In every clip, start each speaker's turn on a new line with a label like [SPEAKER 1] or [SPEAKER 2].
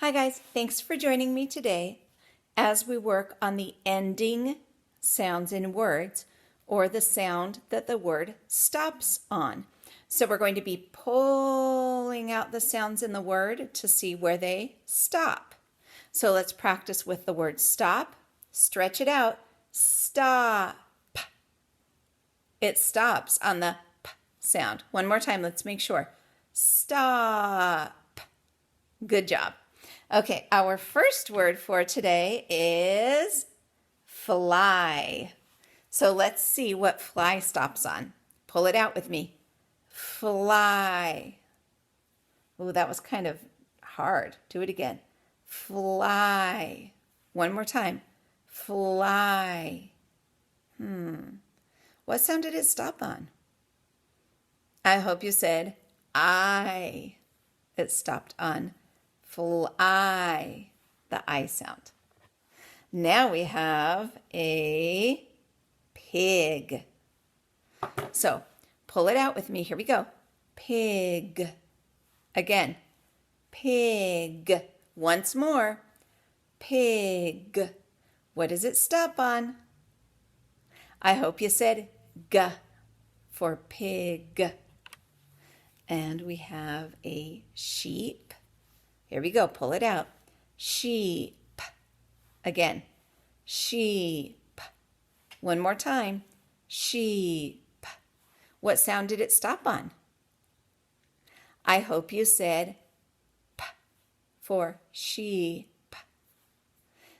[SPEAKER 1] Hi guys, thanks for joining me today as we work on the ending sounds in words or the sound that the word stops on. So we're going to be pulling out the sounds in the word to see where they stop. So let's practice with the word stop. Stretch it out. Stop. It stops on the p sound. One more time, let's make sure. Stop. Good job. Okay, our first word for today is fly. So let's see what fly stops on. Pull it out with me. Fly. Oh, that was kind of hard. Do it again. Fly. One more time. Fly. What sound did it stop on? I hope you said I. It stopped on fly, the I sound. Now we have a pig. So pull it out with me. Here we go. Pig. Again. Pig. Once more. Pig. What does it stop on? I hope you said G for pig. And we have a sheep. Here we go. Pull it out. Sheep. Again. Sheep. One more time. Sheep. What sound did it stop on? I hope you said P for sheep.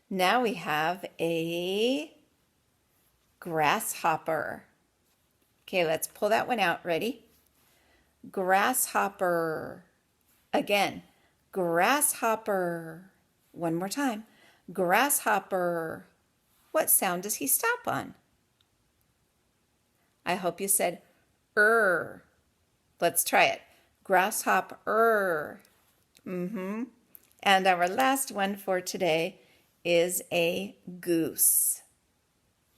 [SPEAKER 1] Now we have a grasshopper. Okay, let's pull that one out. Ready? Grasshopper. Again. Grasshopper. One more time. Grasshopper. What sound does he stop on? I hope you said Let's try it. Grasshopper. And our last one for today is a goose.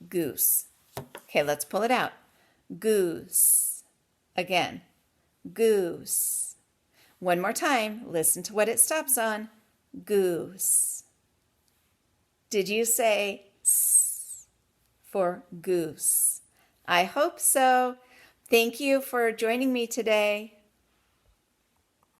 [SPEAKER 1] Goose. Okay, let's pull it out. Goose. Again. Goose. One more time, listen to what it stops on. Goose. Did you say S for goose? I hope so. Thank you for joining me today.